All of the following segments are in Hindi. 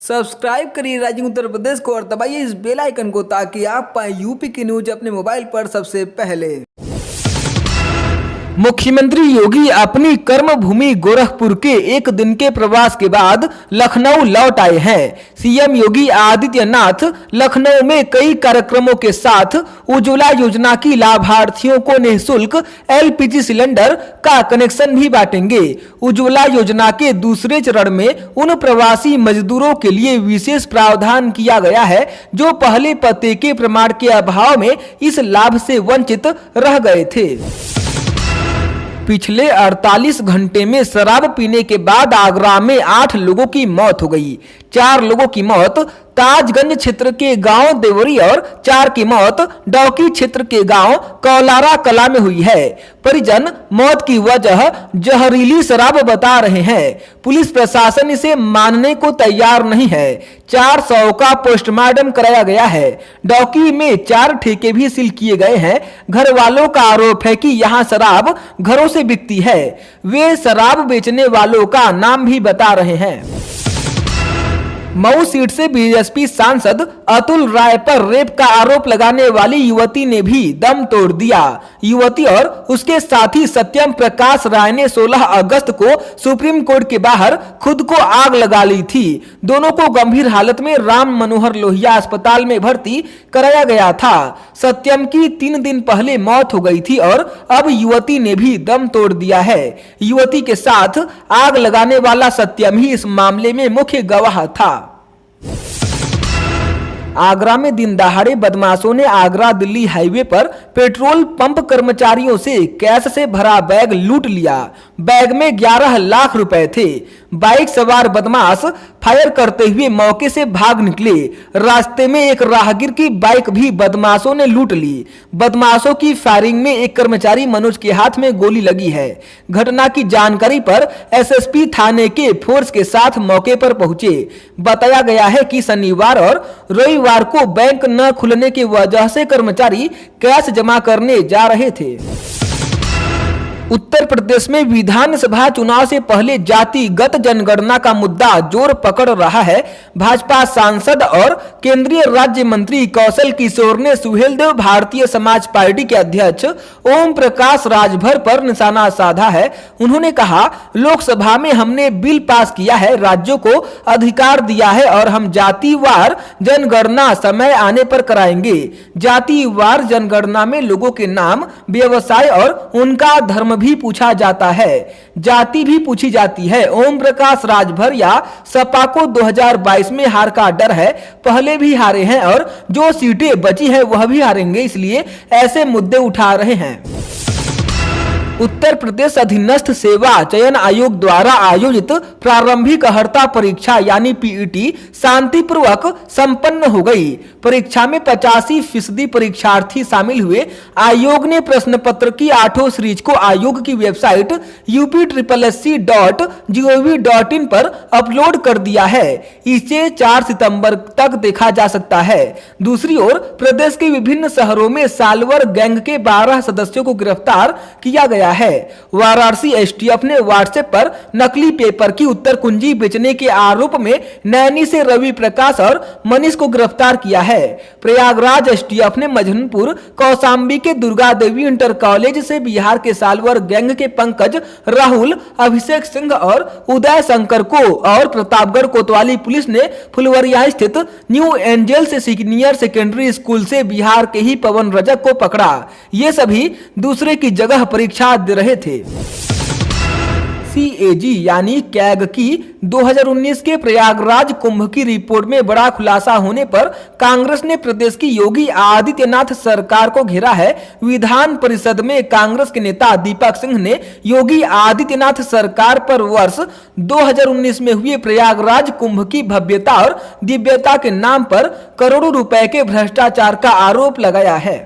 सब्सक्राइब करिए राइजिंग उत्तर प्रदेश को और दबाइए इस बेल आइकन को ताकि आप पाएं यूपी की न्यूज अपने मोबाइल पर सबसे पहले। मुख्यमंत्री योगी अपनी कर्मभूमि गोरखपुर के एक दिन के प्रवास के बाद लखनऊ लौट आए हैं। सीएम योगी आदित्यनाथ लखनऊ में कई कार्यक्रमों के साथ उज्ज्वला योजना की लाभार्थियों को निःशुल्क एलपीजी सिलेंडर का कनेक्शन भी बांटेंगे। उज्ज्वला योजना के दूसरे चरण में उन प्रवासी मजदूरों के लिए विशेष प्रावधान किया गया है जो पहले पते के प्रमाण के अभाव में इस लाभ से वंचित रह गए थे। पिछले 48 घंटे में शराब पीने के बाद आगरा में 8 लोगों की मौत हो गई। 4 लोगों की मौत ताजगंज क्षेत्र के गांव देवरी और 4 की मौत डौकी क्षेत्र के गांव कौलारा कला में हुई है। परिजन मौत की वजह जहरीली शराब बता रहे हैं। पुलिस प्रशासन इसे मानने को तैयार नहीं है। 400 का पोस्टमार्टम कराया गया है। डौकी में 4 ठेके भी सील किए गए हैं। घर वालों का आरोप है कि यहाँ शराब घरों से बिकती है। वे शराब बेचने वालों का नाम भी बता रहे हैं। मऊ सीट से बीएसपी सांसद अतुल राय पर रेप का आरोप लगाने वाली युवती ने भी दम तोड़ दिया। युवती और उसके साथी सत्यम प्रकाश राय ने 16 अगस्त को सुप्रीम कोर्ट के बाहर खुद को आग लगा ली थी। दोनों को गंभीर हालत में राम मनोहर लोहिया अस्पताल में भर्ती कराया गया था। सत्यम की 3 दिन पहले मौत हो गई थी और अब युवती ने भी दम तोड़ दिया है। युवती के साथ आग लगाने वाला सत्यम ही इस मामले में मुख्य गवाह था। आगरा में दिन दहाड़े बदमाशों ने आगरा दिल्ली हाईवे पर पेट्रोल पंप कर्मचारियों से कैश से भरा बैग लूट लिया। बैग में 11 लाख रुपए थे। बाइक सवार बदमाश फायर करते हुए मौके से भाग निकले। रास्ते में एक राहगीर की बाइक भी बदमाशों ने लूट ली। बदमाशों की फायरिंग में एक कर्मचारी मनोज के हाथ में गोली लगी है। घटना की जानकारी पर एसएसपी थाने के फोर्स के साथ मौके पर पहुंचे। बताया गया है कि शनिवार और रविवार को बैंक न खुलने की वजह से कर्मचारी कैश जमा करने जा रहे थे। उत्तर प्रदेश में विधानसभा चुनाव से पहले जातिगत जनगणना का मुद्दा जोर पकड़ रहा है। भाजपा सांसद और केंद्रीय राज्य मंत्री कौशल किशोर ने सुहेलदेव भारतीय समाज पार्टी के अध्यक्ष ओम प्रकाश राजभर पर निशाना साधा है। उन्होंने कहा, लोकसभा में हमने बिल पास किया है, राज्यों को अधिकार दिया है और हम जातिवार जनगणना समय आने पर कराएंगे। जातिवार जनगणना में लोगों के नाम, व्यवसाय और उनका धर्म भी पूछा जाता है, जाति भी पूछी जाती है। ओम प्रकाश राजभर या सपा को 2022 में हार का डर है। पहले भी हारे हैं और जो सीटें बची है वह भी हारेंगे, इसलिए ऐसे मुद्दे उठा रहे हैं। उत्तर प्रदेश अधीनस्थ सेवा चयन आयोग द्वारा आयोजित प्रारंभिक अर्हता परीक्षा यानी पीईटी शांतिपूर्वक संपन्न हो गई। परीक्षा में 85% परीक्षार्थी शामिल हुए। आयोग ने प्रश्न पत्र की 8 सीरीज को आयोग की वेबसाइट upssc.gov.in पर अपलोड कर दिया है। इसे 4 सितंबर तक देखा जा सकता है। दूसरी ओर प्रदेश के विभिन्न शहरों में सालवर गैंग के 12 सदस्यों को गिरफ्तार किया गया है। वाराणसी एसटीएफ ने व्हाट्सएप पर नकली पेपर की उत्तर कुंजी बेचने के आरोप में नैनी से रवि प्रकाश और मनीष को गिरफ्तार किया है। प्रयागराज एसटीएफ ने मजनपुर कौशाम्बी के दुर्गा देवी इंटर कॉलेज से बिहार के सालवर गैंग के पंकज, राहुल, अभिषेक सिंह और उदय शंकर को और प्रतापगढ़ कोतवाली पुलिस ने फुलवरिया स्थित न्यू एंजल से सीनियर सेकेंडरी स्कूल से बिहार के ही पवन रजक को पकड़ा। ये सभी दूसरे की जगह परीक्षा दे रहे थे। सीएजी यानी कैग की 2019 के प्रयागराज कुंभ की रिपोर्ट में बड़ा खुलासा होने पर कांग्रेस ने प्रदेश की योगी आदित्यनाथ सरकार को घेरा है। विधान परिषद में कांग्रेस के नेता दीपक सिंह ने योगी आदित्यनाथ सरकार पर वर्ष 2019 में हुए प्रयागराज कुंभ की भव्यता और दिव्यता के नाम पर करोड़ों रुपए के भ्रष्टाचार का आरोप लगाया है।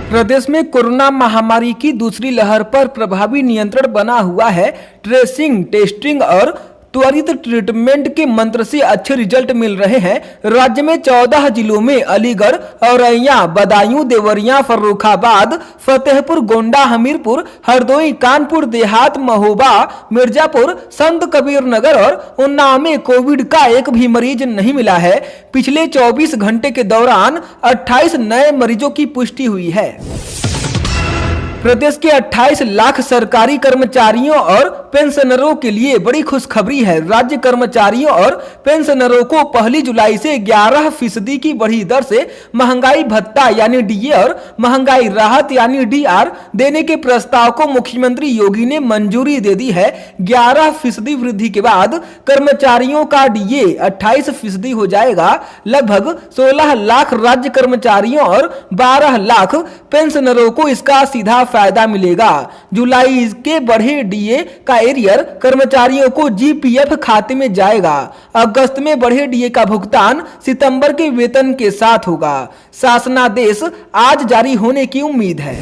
प्रदेश में कोरोना महामारी की दूसरी लहर पर प्रभावी नियंत्रण बना हुआ है। ट्रेसिंग, टेस्टिंग और त्वरित ट्रीटमेंट के मंत्र से अच्छे रिजल्ट मिल रहे हैं। राज्य में 14 जिलों में अलीगढ़, औरैया, बदायूं, देवरिया, फर्रुखाबाद, फतेहपुर, गोंडा, हमीरपुर, हरदोई, कानपुर देहात, महोबा, मिर्जापुर, संत कबीर नगर और उन्नाव में कोविड का एक भी मरीज नहीं मिला है। पिछले 24 घंटे के दौरान 28 नए मरीजों की पुष्टि हुई है। प्रदेश के 28 लाख सरकारी कर्मचारियों और पेंशनरों के लिए बड़ी खुशखबरी है। राज्य कर्मचारियों और पेंशनरों को 1 जुलाई से 11% की बढ़ी दर से महंगाई भत्ता यानी डीए और महंगाई राहत यानी डीआर देने के प्रस्ताव को मुख्यमंत्री योगी ने मंजूरी दे दी है। 11% वृद्धि के बाद कर्मचारियों का डीए 28% हो जाएगा। लगभग 16 लाख राज्य कर्मचारियों और 12 लाख पेंशनरों को इसका सीधा फायदा मिलेगा। जुलाई के बढ़े डीए का एरियर कर्मचारियों को जीपीएफ खाते में जाएगा। अगस्त में बढ़े डीए का भुगतान सितंबर के वेतन के साथ होगा। शासनादेश आज जारी होने की उम्मीद है।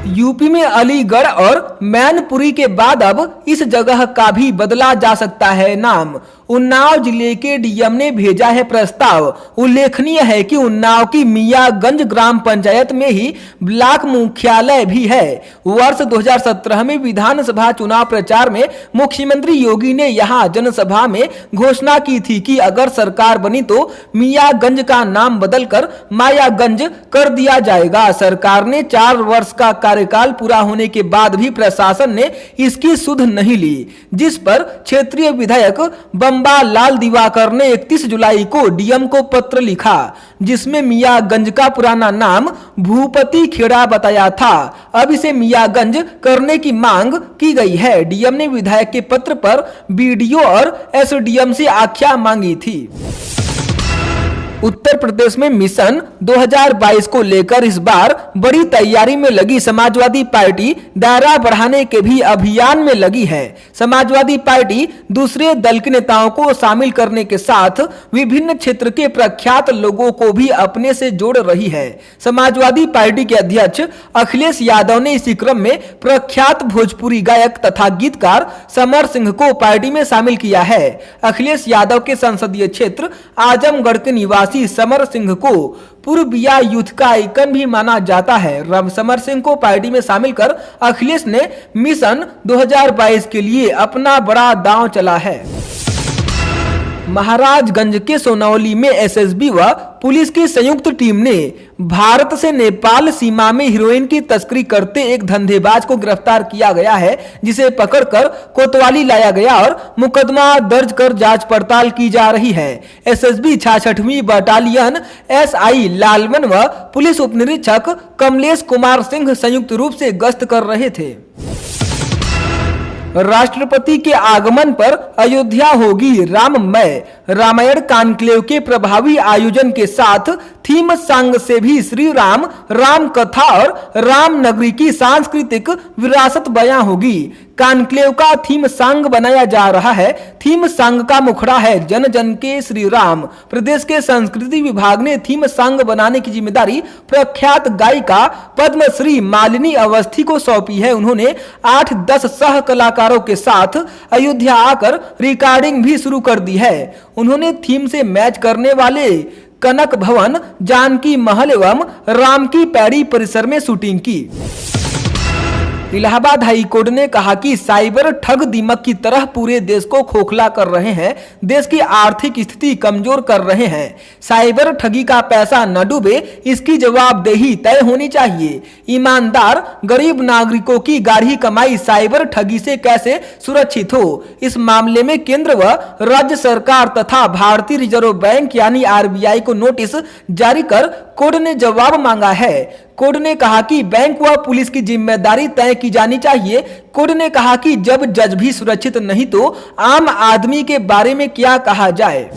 यूपी में अलीगढ़ और मैनपुरी के बाद अब इस जगह का भी बदला जा सकता है नाम। उन्नाव जिले के डीएम ने भेजा है प्रस्ताव। उल्लेखनीय है कि उन्नाव की मियागंज ग्राम पंचायत में ही ब्लॉक मुख्यालय भी है। वर्ष 2017 में विधानसभा चुनाव प्रचार में मुख्यमंत्री योगी ने यहां जनसभा में घोषणा की थी कि अगर सरकार बनी तो मियागंज का नाम बदलकर मायागंज कर दिया जाएगा। सरकार ने 4 वर्ष का कार्यकाल पूरा होने के बाद भी प्रशासन ने इसकी सुध नहीं ली, जिस पर क्षेत्रीय विधायक बम्बा लाल दिवाकर ने 31 जुलाई को डीएम को पत्र लिखा, जिसमें मियागंज का पुराना नाम भूपति खेड़ा बताया था। अब इसे मियागंज करने की मांग की गई है। डीएम ने विधायक के पत्र पर बीडीओ और एसडीएम से आख्या मांगी थी। उत्तर प्रदेश में मिशन 2022 को लेकर इस बार बड़ी तैयारी में लगी समाजवादी पार्टी दायरा बढ़ाने के भी अभियान में लगी है। समाजवादी पार्टी दूसरे दल के नेताओं को शामिल करने के साथ विभिन्न क्षेत्र के प्रख्यात लोगों को भी अपने से जोड़ रही है। समाजवादी पार्टी के अध्यक्ष अखिलेश यादव ने इसी क्रम में प्रख्यात भोजपुरी गायक तथा गीतकार समर सिंह को पार्टी में शामिल किया है। अखिलेश यादव के संसदीय क्षेत्र आजमगढ़ के निवासी समर सिंह को पूर्विया यूथ का आइकन भी माना जाता है। समर सिंह को पार्टी में शामिल कर अखिलेश ने मिशन 2022 के लिए अपना बड़ा दांव चला है। महाराजगंज के सोनौली में एसएसबी व पुलिस की संयुक्त टीम ने भारत से नेपाल सीमा में हेरोइन की तस्करी करते एक धंधेबाज को गिरफ्तार किया गया है, जिसे पकड़कर कोतवाली लाया गया और मुकदमा दर्ज कर जांच पड़ताल की जा रही है। एसएसबी 66वीं बटालियन एसआई लालवन व पुलिस उपनिरीक्षक कमलेश कुमार सिंह संयुक्त रूप से गश्त कर रहे थे। राष्ट्रपति के आगमन पर अयोध्या होगी राममय। रामायण कॉन्क्लेव के प्रभावी आयोजन के साथ थीम सॉन्ग से भी श्री राम, राम कथा और राम नगरी की सांस्कृतिक विरासत बयां होगी। कॉन्क्लेव का थीम सॉन्ग बनाया जा रहा है। थीम सॉन्ग का मुखड़ा है जन जन के श्री राम। प्रदेश के संस्कृति विभाग ने थीम सॉन्ग बनाने की जिम्मेदारी प्रख्यात गायिका पद्मश्री मालिनी अवस्थी को सौंपी है। उन्होंने 8-10 सह कलाकारों के साथ अयोध्या आकर रिकॉर्डिंग भी शुरू कर दी है। उन्होंने थीम से मैच करने वाले कनक भवन, जानकी महल एवं राम की पैड़ी परिसर में शूटिंग की। इलाहाबाद हाई कोर्ट ने कहा कि साइबर ठग दीमक की तरह पूरे देश को खोखला कर रहे हैं, देश की आर्थिक स्थिति कमजोर कर रहे हैं। साइबर ठगी का पैसा न डूबे, इसकी जवाबदेही तय होनी चाहिए। ईमानदार गरीब नागरिकों की गाढ़ी कमाई साइबर ठगी से कैसे सुरक्षित हो, इस मामले में केंद्र व राज्य सरकार तथा भारतीय रिजर्व बैंक यानी आरबीआई को नोटिस जारी कर कोर्ट ने जवाब मांगा है। कोर्ट ने कहा कि बैंक व पुलिस की जिम्मेदारी तय की जानी चाहिए। कोर्ट ने कहा कि जब जज भी सुरक्षित नहीं तो आम आदमी के बारे में क्या कहा जाए।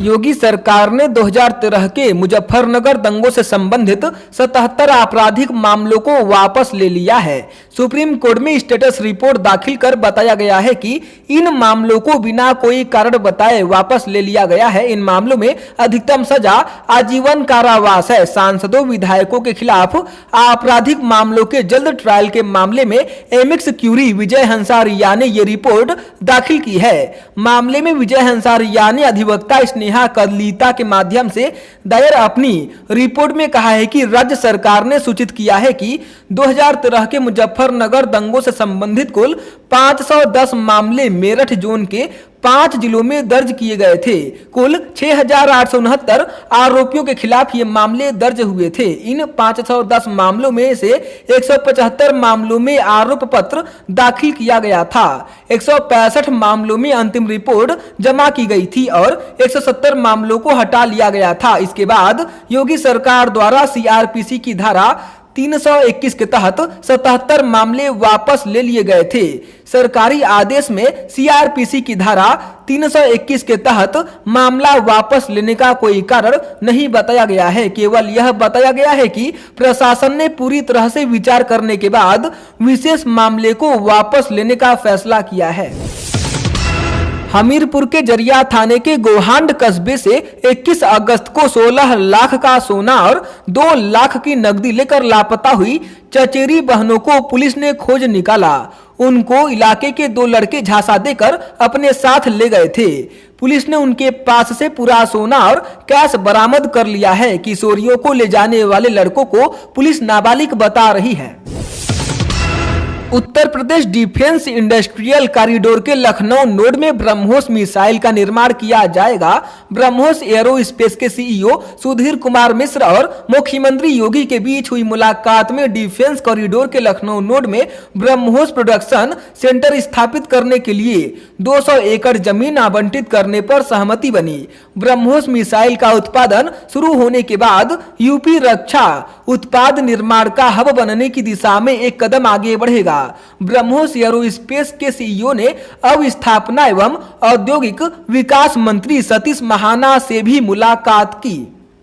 योगी सरकार ने 2013 के मुजफ्फरनगर दंगों से संबंधित 77 आपराधिक मामलों को वापस ले लिया है। सुप्रीम कोर्ट में स्टेटस रिपोर्ट दाखिल कर बताया गया है कि इन मामलों को बिना कोई कारण बताए वापस ले लिया गया है। इन मामलों में अधिकतम सजा आजीवन कारावास है। सांसदों विधायकों के खिलाफ आपराधिक मामलों के जल्द ट्रायल के मामले में एमिक्स क्यूरी विजय हंसारिया ने ये रिपोर्ट दाखिल की है। मामले में विजय हंसारिया ने अधिवक्ता स्नेहा कदलीता के माध्यम से दायर अपनी रिपोर्ट में कहा है कि राज्य सरकार ने सूचित किया है कि 2013 के मुजफ्फरनगर दंगों से संबंधित कुल 510 मामले मेरठ जोन के 5 जिलों में दर्ज किए गए थे। कुल 6,869 आरोपियों के खिलाफ ये मामले दर्ज हुए थे। इन 510 मामलों में से 175 मामलों में आरोप पत्र दाखिल किया गया था। 165 मामलों में अंतिम रिपोर्ट जमा की गई थी और 170 मामलों को हटा लिया गया था। इसके बाद योगी सरकार द्वारा सीआरपीसी की धारा 321 के तहत 77 मामले वापस ले लिए गए थे। सरकारी आदेश में सीआरपीसी की धारा 321 के तहत मामला वापस लेने का कोई कारण नहीं बताया गया है। केवल यह बताया गया है कि प्रशासन ने पूरी तरह से विचार करने के बाद विशेष मामले को वापस लेने का फैसला किया है। हमीरपुर के जरिया थाने के गोहांड कस्बे से 21 अगस्त को 16 लाख का सोना और 2 लाख की नकदी लेकर लापता हुई चचेरी बहनों को पुलिस ने खोज निकाला। उनको इलाके के 2 लड़के झांसा देकर अपने साथ ले गए थे। पुलिस ने उनके पास से पूरा सोना और कैश बरामद कर लिया है। किशोरियों को ले जाने वाले लड़कों को पुलिस नाबालिग बता रही है। Uttar Pradesh defence industrial corridor के लखनऊ नोड में ब्रह्मोस मिसाइल का निर्माण किया जाएगा। ब्रह्मोस एरोस्पेस के सीईओ सुधीर कुमार मिश्र और मुख्यमंत्री योगी के बीच हुई मुलाकात में डिफेंस कॉरिडोर के लखनऊ नोड में ब्रह्मोस प्रोडक्शन सेंटर स्थापित करने के लिए 200 एकड़ जमीन आवंटित करने पर सहमति बनी। ब्रह्मोस मिसाइल का उत्पादन शुरू होने के बाद यूपी रक्षा उत्पाद निर्माण का हब बनने की दिशा में एक कदम आगे बढ़ेगा। ब्रह्मोस एरोस्पेस के सीईओ ने अब स्थापना एवं औद्योगिक विकास मंत्री सतीश महाना से भी मुलाकात की।